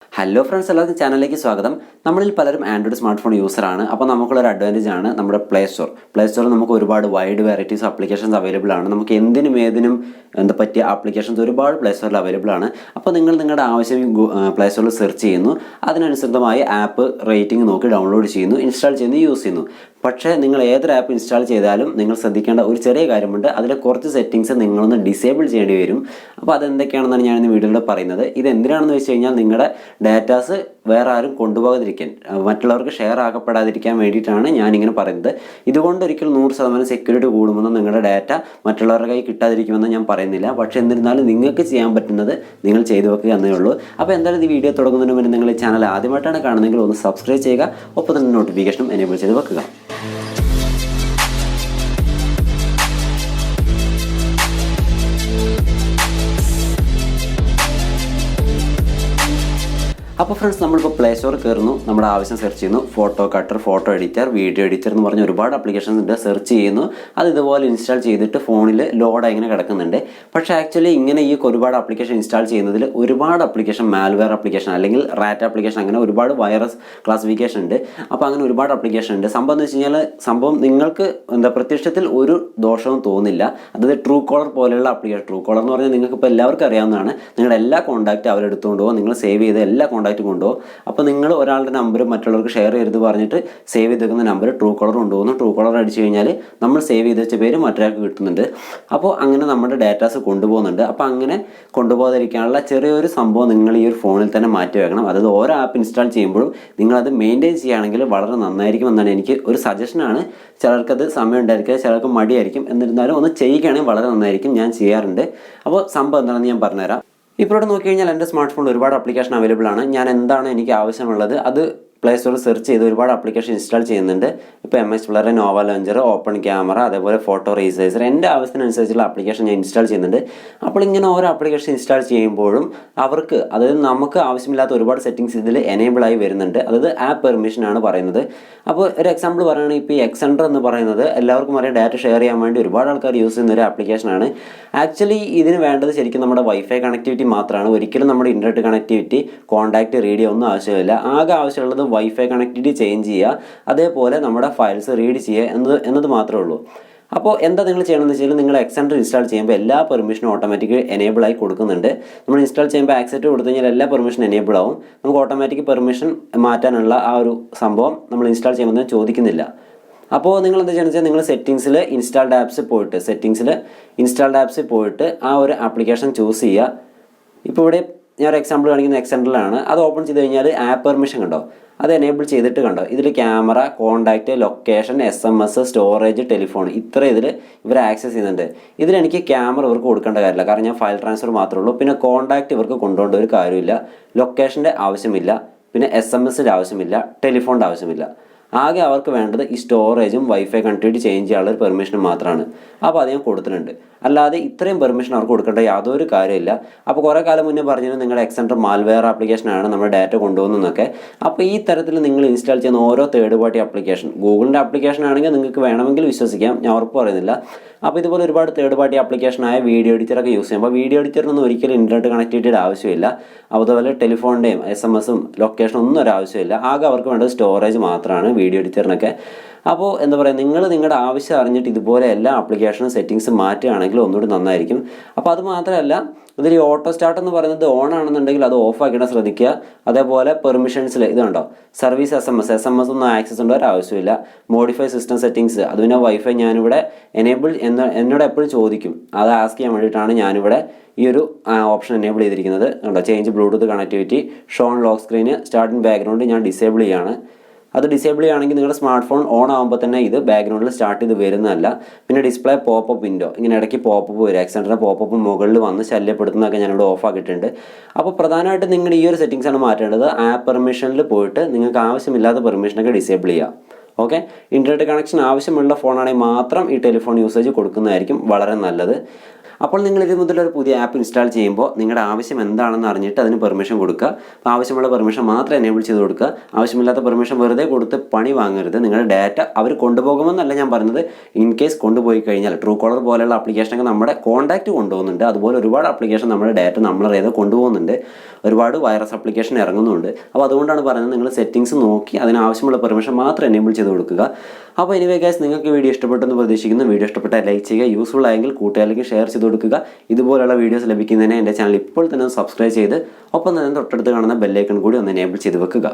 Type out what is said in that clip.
Hello friends, എല്ലാവർക്കും ചാനലിലേക്ക് സ്വാഗതം. നമ്മളിൽ പലരും ആൻഡ്രോയിഡ് സ്മാർട്ട് ഫോൺ യൂസറാണ്. അപ്പോൾ നമുക്കുള്ളൊരു അഡ്വാൻറ്റേജ് ആണ് നമ്മുടെ പ്ലേ സ്റ്റോറിൽ നമുക്ക് ഒരുപാട് വൈഡ് വെറൈറ്റീസ് ആപ്ലിക്കേഷൻസ് അവൈലബിൾ ആണ്. നമുക്ക് എന്തിനും ഏതിനും പറ്റിയ ആപ്ലിക്കേഷൻസ് ഒരുപാട് പ്ലേ സ്റ്റോറിൽ അവൈലബിൾ ആണ്. അപ്പോൾ നിങ്ങൾ നിങ്ങളുടെ ആവശ്യം പ്ലേ സ്റ്റോറിൽ സെർച്ച് ചെയ്യുന്നു, അതിനനുസൃതമായി ആപ്പ് റേറ്റിംഗ് നോക്കി ഡൗൺലോഡ് ചെയ്യുന്നു, ഇൻസ്റ്റാൾ ചെയ്യുന്നു, യൂസ് ചെയ്യുന്നു. പക്ഷേ നിങ്ങൾ ഏതൊരു ആപ്പ് ഇൻസ്റ്റാൾ ചെയ്താലും നിങ്ങൾ ശ്രദ്ധിക്കേണ്ട ഒരു ചെറിയ കാര്യമുണ്ട്. അതിലെ കുറച്ച് സെറ്റിങ്സ് നിങ്ങളൊന്ന് ഡിസേബിൾ ചെയ്യേണ്ടി വരും. അപ്പോൾ അതെന്തൊക്കെയാണെന്നാണ് ഞാൻ ഇന്ന് വീഡിയോയിൽ പറയുന്നത്. ഇത് എന്തിനാണെന്ന് വെച്ച് കഴിഞ്ഞാൽ നിങ്ങളുടെ ഡാറ്റാസ് വേറെ ആരും കൊണ്ടുപോകാതിരിക്കാൻ, മറ്റുള്ളവർക്ക് ഷെയർ ആക്കപ്പെടാതിരിക്കാൻ വേണ്ടിയിട്ടാണ് ഞാനിങ്ങനെ പറയുന്നത്. ഇതുകൊണ്ട് ഒരിക്കലും 100% സെക്യൂരിറ്റി കൂടുമെന്ന് നിങ്ങളുടെ ഡാറ്റ മറ്റുള്ളവരുടെ കയ്യിൽ കിട്ടാതിരിക്കുമെന്ന് ഞാൻ പറയുന്നില്ല. പക്ഷേ എന്നിരുന്നാലും നിങ്ങൾക്ക് ചെയ്യാൻ പറ്റുന്നത് നിങ്ങൾ ചെയ്തു വെക്കുക എന്നേ ഉള്ളൂ. അപ്പോൾ എന്തായാലും ഈ വീഡിയോ തുടങ്ങുന്നതിന് മുന്നേ നിങ്ങൾ ഈ ചാനൽ ആദ്യമായിട്ടാണ് കാണുന്നതെങ്കിൽ ഒന്ന് സബ്സ്ക്രൈബ് ചെയ്യുക, ഒപ്പം തന്നെ നോട്ടിഫിക്കേഷനും എനേബിൾ ചെയ്ത് വെക്കുക. അപ്പോൾ ഫ്രണ്ട്സ്, നമ്മളിപ്പോൾ പ്ലേ സ്റ്റോറിൽ കയറുന്നു, നമ്മുടെ ആവശ്യം സെർച്ച് ചെയ്യുന്നു. Photo cutter, photo editor, video editor എന്ന് പറഞ്ഞ ഒരുപാട് ആപ്ലിക്കേഷൻസ് ഉണ്ട്. സെർച്ച് ചെയ്യുന്നു, അത് ഇതുപോലെ ഇൻസ്റ്റാൾ ചെയ്തിട്ട് ഫോണിൽ ലോഡായി ഇങ്ങനെ കിടക്കുന്നുണ്ട്. പക്ഷേ ആക്ച്വലി ഇങ്ങനെ ഈ ഒരുപാട് ആപ്ലിക്കേഷൻ ഇൻസ്റ്റാൾ ചെയ്യുന്നതിൽ ഒരുപാട് ആപ്ലിക്കേഷൻ മാൽവെയർ ആപ്ലിക്കേഷൻ അല്ലെങ്കിൽ റാറ്റ് ആപ്ലിക്കേഷൻ, അങ്ങനെ ഒരുപാട് വൈറസ് ക്ലാസിഫിക്കേഷൻ ഉണ്ട്. അപ്പോൾ അങ്ങനെ ഒരുപാട് ആപ്ലിക്കേഷൻ ഉണ്ട്. സംഭവം എന്ന് വെച്ച് കഴിഞ്ഞാൽ നിങ്ങൾക്ക് പ്രത്യക്ഷത്തിൽ ഒരു ദോഷവും തോന്നില്ല. അതായത് ട്രൂ കോളർ പോലെയുള്ള ആപ്ലിക്കേഷൻ. ട്രൂ കോളർ എന്ന് പറഞ്ഞാൽ നിങ്ങൾക്ക് ഇപ്പോൾ എല്ലാവർക്കും അറിയാവുന്നതാണ്. നിങ്ങളുടെ എല്ലാ കോൺടാക്റ്റ് അവരെടുത്തുകൊണ്ട് പോകും, നിങ്ങൾ സേവ് ചെയ്ത എല്ലാ കോൺടാക്റ്റ് കൊണ്ടുപോകും. അപ്പോൾ നിങ്ങൾ ഒരാളുടെ നമ്പർ മറ്റുള്ളവർക്ക് ഷെയർ ചെയ്ത് പറഞ്ഞിട്ട് സേവ് ചെയ്ത് വെക്കുന്ന നമ്പർ ട്രൂ കോളർ കൊണ്ടുപോകുന്നു. ട്രൂ കോളർ അടിച്ചു കഴിഞ്ഞാൽ നമ്മൾ സേവ് ചെയ്ത് വെച്ച പേര് മറ്റൊരാൾക്ക് കിട്ടുന്നുണ്ട്. അപ്പോൾ അങ്ങനെ നമ്മുടെ ഡാറ്റാസ് കൊണ്ടുപോകുന്നുണ്ട്. അപ്പോൾ അങ്ങനെ കൊണ്ടുപോകാതിരിക്കാനുള്ള ചെറിയൊരു സംഭവം നിങ്ങൾ ഈ ഒരു ഫോണിൽ തന്നെ മാറ്റി വെക്കണം. അതായത് ഓരോ ആപ്പ് ഇൻസ്റ്റാൾ ചെയ്യുമ്പോഴും നിങ്ങളത് മെയിൻറ്റെയിൻ ചെയ്യുകയാണെങ്കിൽ വളരെ നന്നായിരിക്കും എന്നാണ് എനിക്ക് ഒരു സജഷനാണ്. ചിലർക്കത് സമയം ഉണ്ടായിരിക്കില്ല, ചിലർക്ക് മടിയായിരിക്കും. എന്നിരുന്നാലും ഒന്ന് ചെയ്യുകയാണെങ്കിൽ വളരെ നന്നായിരിക്കും. ഞാൻ ചെയ്യാറുണ്ട്. അപ്പോൾ സംഭവം എന്താണെന്ന് ഞാൻ പറഞ്ഞുതരാം. ഇപ്പോൾ ഇവിടെ നോക്കി കഴിഞ്ഞാൽ എൻ്റെ സ്മാർട്ട് ഫോണിൽ ഒരുപാട് ആപ്ലിക്കേഷൻ അവൈലബിൾ ആണ്. ഞാൻ എന്താണ് എനിക്ക് ആവശ്യമുള്ളത് അത് പ്ലേ സ്റ്റോറിൽ സെർച്ച് ചെയ്ത് ഒരുപാട് ആപ്ലിക്കേഷൻ ഇൻസ്റ്റാൾ ചെയ്യുന്നുണ്ട്. ഇപ്പോൾ MS player, Nova launcher, open camera, അതേപോലെ ഫോട്ടോ റീസൈസർ, എൻ്റെ ആവശ്യത്തിനനുസരിച്ചുള്ള ആപ്ലിക്കേഷൻ ഞാൻ ഇൻസ്റ്റാൾ ചെയ്യുന്നുണ്ട്. അപ്പോൾ ഇങ്ങനെ ഓരോ ആപ്ലിക്കേഷൻ ഇൻസ്റ്റാൾ ചെയ്യുമ്പോഴും അവർക്ക്, അതായത് നമുക്ക് ആവശ്യമില്ലാത്ത ഒരുപാട് സെറ്റിങ്സ് ഇതിൽ എനേബിൾ ആയി വരുന്നുണ്ട്. അതായത് ആപ്പ് പെർമിഷൻ ആണ് പറയുന്നത്. അപ്പോൾ ഒരു എക്സാമ്പിൾ പറയുകയാണെങ്കിൽ ഇപ്പോൾ ഈ എക്സെൻഡർ എന്ന് പറയുന്നത് എല്ലാവർക്കും അറിയാം, ഡാറ്റ ഷെയർ ചെയ്യാൻ വേണ്ടി ഒരുപാട് ആൾക്കാർ യൂസ് ചെയ്യുന്ന ഒരു ആപ്ലിക്കേഷനാണ്. ആക്ച്വലി ഇതിന് വേണ്ടത് ശരിക്കും നമ്മുടെ വൈഫൈ കണക്ടിവിറ്റി മാത്രമാണ്. ഒരിക്കലും നമ്മുടെ ഇൻ്റർനെറ്റ് കണക്ടിവിറ്റി, കോൺടാക്റ്റ്, റീഡിയോ ഒന്നും ആവശ്യമില്ല. ആകെ ആവശ്യമുള്ളത് വൈഫൈ കണക്ടിവിറ്റി ചേഞ്ച് ചെയ്യുക, അതേപോലെ നമ്മുടെ ഫയൽസ് റീഡ് ചെയ്യുക എന്നത് മാത്രമേ ഉള്ളൂ. അപ്പോൾ എന്താ നിങ്ങൾ ചെയ്യണമെന്ന് വെച്ചാൽ, നിങ്ങൾ എക്സെൻഡർ ഇൻസ്റ്റാൾ ചെയ്യുമ്പോൾ എല്ലാ പെർമിഷനും ഓട്ടോമാറ്റിക് എനേബിൾ ആയി കൊടുക്കുന്നുണ്ട്. നമ്മൾ ഇൻസ്റ്റാൾ ചെയ്യുമ്പോൾ ആക്സെപ്റ്റ് കൊടുത്തു കഴിഞ്ഞാൽ എല്ലാ പെർമിഷനും എനേബിൾ ആവും. നമുക്ക് ഓട്ടോമാറ്റിക് പെർമിഷൻ മാറ്റാനുള്ള ആ ഒരു സംഭവം നമ്മൾ ഇൻസ്റ്റാൾ ചെയ്യുമ്പോൾ ചോദിക്കുന്നില്ല. അപ്പോൾ നിങ്ങൾ എന്താ ചെയ്യുന്നത് വെച്ചാൽ, നിങ്ങൾ ഇൻസ്റ്റാൾഡ് ആപ്സിൽ പോയിട്ട് ആ ഒരു ആപ്ലിക്കേഷൻ ചൂസ് ചെയ്യുക. ഇപ്പോൾ ഇവിടെ ഞാൻ ഒരു എക്സാമ്പിൾ കാണിക്കുന്ന എക്സെൻഡറിലാണ്. അത് ഓപ്പൺ ചെയ്ത് കഴിഞ്ഞാൽ ആപ്പ് പെർമിഷൻ കണ്ടോ, അത് എനേബിൾ ചെയ്തിട്ട് കണ്ടോ, ഇതിൽ camera, contact, location, SMS, storage, telephone, ഇത്ര ഇവർ ആക്സസ് ചെയ്യുന്നുണ്ട്. ഇതിലെനിക്ക് ക്യാമറ ഇവർക്ക് കൊടുക്കേണ്ട കാര്യമില്ല, കാരണം ഞാൻ ഫയൽ ട്രാൻസ്ഫർ മാത്രമേ ഉള്ളൂ. പിന്നെ കോൺടാക്റ്റ് ഇവർക്ക് കൊണ്ടുപോകേണ്ട ഒരു കാര്യമില്ല, ലൊക്കേഷൻ്റെ ആവശ്യമില്ല, പിന്നെ SMS-ൻ്റെ ആവശ്യമില്ല, ടെലിഫോണിൻ്റെ ആവശ്യമില്ല. ആകെ അവർക്ക് വേണ്ടത് ഈ സ്റ്റോറേജും വൈഫൈ കണക്ടിവിറ്റി ചേഞ്ച് ചെയ്യാനുള്ള ഒരു പെർമിഷനും മാത്രമാണ്. അപ്പോൾ അത് ഞാൻ കൊടുത്തിട്ടുണ്ട്. അല്ലാതെ ഇത്രയും പെർമിഷൻ അവർക്ക് കൊടുക്കേണ്ട യാതൊരു കാര്യമില്ല. അപ്പോൾ കുറേ കാലം മുന്നേ പറഞ്ഞിരുന്നു നിങ്ങളുടെ എക്സെൻഡർ മാൽവെയർ ആപ്ലിക്കേഷനാണ് നമ്മുടെ ഡാറ്റ കൊണ്ടുപോകുന്നതെന്നൊക്കെ. അപ്പോൾ ഈ തരത്തിൽ നിങ്ങൾ ഇൻസ്റ്റാൾ ചെയ്യുന്ന ഓരോ തേർഡ് പാർട്ടി ആപ്ലിക്കേഷൻ, ഗൂഗിളിൻ്റെ ആപ്ലിക്കേഷൻ ആണെങ്കിൽ നിങ്ങൾക്ക് വേണമെങ്കിൽ വിശ്വസിക്കാം, ഞാൻ ഉറപ്പ് പറയുന്നില്ല. അപ്പോൾ ഇതുപോലെ ഒരുപാട് തേർഡ് പാർട്ടി ആപ്ലിക്കേഷനായ വീഡിയോ എഡിറ്ററൊക്കെ യൂസ് ചെയ്യുമ്പോൾ വീഡിയോ എഡിറ്ററിനൊന്നും ഒരിക്കലും ഇൻ്റർനെറ്റ് കണക്ടിവിറ്റിയുടെ ആവശ്യമില്ല. അതുപോലെ ടെലിഫോണിൻ്റെയും SMS-ഉം ലൊക്കേഷനും ഒന്നും ഒരു ആവശ്യമില്ല. ആകെ അവർക്ക് വേണ്ടത് സ്റ്റോറേജ് മാത്രമാണ് വീഡിയോ എഡിറ്ററിനൊക്കെ. അപ്പോൾ എന്താ പറയുക, നിങ്ങൾ നിങ്ങളുടെ ആവശ്യം അറിഞ്ഞിട്ട് ഇതുപോലെ എല്ലാ ആപ്ലിക്കേഷനും സെറ്റിങ്സ് മാറ്റുകയാണെങ്കിൽ ഒന്നുകൂടി നന്നായിരിക്കും. അപ്പോൾ അത് മാത്രമല്ല, ഇതിൽ ഈ ഓട്ടോ സ്റ്റാർട്ട് എന്ന് പറയുന്നത് ഓൺ ആണെന്നുണ്ടെങ്കിൽ അത് ഓഫ് ആക്കിയിട്ട് ശ്രദ്ധിക്കുക. അതേപോലെ പെർമിഷൻസിൽ ഇതുണ്ടോ, സർവീസ് SMS ഒന്നും ആക്സസ് ഉണ്ടോ, ഒരു ആവശ്യമില്ല. മോഡിഫൈ സിസ്റ്റം സെറ്റിങ്സ്, അത് പിന്നെ വൈഫൈ ഞാനിവിടെ എനേബിൾ എന്നോട് എപ്പോഴും ചോദിക്കും, അത് ആസ്ക് ചെയ്യാൻ വേണ്ടിയിട്ടാണ് ഞാനിവിടെ ഈ ഒരു ഓപ്ഷൻ എനേബിൾ ചെയ്തിരിക്കുന്നത്. കണ്ടോ, change Bluetooth connectivity, show on lock screen, starting background ഞാൻ ഡിസേബിൾ ചെയ്യുകയാണ്. അത് ഡിസേബിൾ ചെയ്യുകയാണെങ്കിൽ നിങ്ങളുടെ സ്മാർട്ട് ഫോൺ ഓൺ ആകുമ്പോൾ തന്നെ ഇത് ബാക്ക്ഗ്രൗണ്ടിൽ സ്റ്റാർട്ട് ചെയ്ത് വരുന്നതല്ല. പിന്നെ ഡിസ്പ്ലേ പോപ്പപ്പ് വിൻഡോ, ഇങ്ങനെ ഇടയ്ക്ക് പോപ്പപ്പ് വരും, എക്സെൻഡറിൻ്റെ പോപ്പപ്പ് മുകളിൽ വന്ന് ശല്യപ്പെടുത്തുന്നതൊക്കെ ഞാനിവിടെ ഓഫ് ആക്കിയിട്ടുണ്ട്. അപ്പോൾ പ്രധാനമായിട്ടും നിങ്ങൾ ഈ ഒരു സെറ്റിങ്സാണ് മാറ്റേണ്ടത്. ആപ്പ് പെർമിഷനിൽ പോയിട്ട് നിങ്ങൾക്ക് ആവശ്യമില്ലാത്ത പെർമിഷനൊക്കെ ഡിസേബിൾ ചെയ്യുക. ഓക്കെ, ഇൻ്റർനെറ്റ് കണക്ഷൻ ആവശ്യമുള്ള ഫോണാണെങ്കിൽ മാത്രം ഈ ടെലിഫോൺ യൂസേജ് കൊടുക്കുന്നതായിരിക്കും വളരെ നല്ലത്. അപ്പോൾ നിങ്ങൾ ഇത് മുതൽ ഒരു പുതിയ ആപ്പ് ഇൻസ്റ്റാൾ ചെയ്യുമ്പോൾ നിങ്ങളുടെ ആവശ്യം എന്താണെന്ന് അറിഞ്ഞിട്ട് അതിന് പെർമിഷൻ കൊടുക്കുക. അപ്പോൾ ആവശ്യമുള്ള പെർമിഷൻ മാത്രം എനേബിൾ ചെയ്ത് കൊടുക്കുക. ആവശ്യമില്ലാത്ത പെർമിഷൻ വെറുതെ കൊടുത്ത് പണി വാങ്ങരുത്. നിങ്ങളുടെ ഡാറ്റ അവർ കൊണ്ടുപോകുമെന്നല്ല ഞാൻ പറഞ്ഞത്. ഇൻ കേസ് കൊണ്ടുപോയി കഴിഞ്ഞാൽ ട്രൂ കോളർ പോലെയുള്ള ആപ്ലിക്കേഷനൊക്കെ നമ്മുടെ കോൺടാക്റ്റ് കൊണ്ടുപോകുന്നുണ്ട്. അതുപോലെ ഒരുപാട് ആപ്ലിക്കേഷൻ നമ്മുടെ ഡാറ്റ നമ്മളറിയാതെ കൊണ്ടുപോകുന്നുണ്ട്. ഒരുപാട് വൈറസ് ആപ്ലിക്കേഷൻ ഇറങ്ങുന്നുണ്ട്. അപ്പോൾ അതുകൊണ്ടാണ് പറയുന്നത് നിങ്ങൾ സെറ്റിംഗ്സ് നോക്കി അതിനാവശ്യമുള്ള പെർമിഷൻ മാത്രം എനേബിൾ ചെയ്ത് കൊടുക്കുക. അപ്പോൾ എനിവേ ഗൈസ്, നിങ്ങൾക്ക് വീഡിയോ ഇഷ്ടപ്പെട്ടെന്ന് പ്രതീക്ഷിക്കുന്നു. വീഡിയോ ഇഷ്ടപ്പെട്ടാൽ ലൈക്ക് ചെയ്യുക. യൂസ്ഫുൾ ആയെങ്കിൽ കൂട്ടുകാരിലേക്ക് ഷെയർ ചെയ്ത് കൊടുക്കുക. ഇതുപോലുള്ള വീഡിയോസ് ലഭിക്കുന്നതിന് എൻ്റെ ചാനൽ ഇപ്പോൾ തന്നെ സബ്സ്ക്രൈബ് ചെയ്ത് ഒപ്പം തന്നെ തൊട്ടടുത്ത് കാണുന്ന ബെല്ലൈക്കൺ കൂടി ഒന്ന് എനേബിൾ ചെയ്ത് വെക്കുക.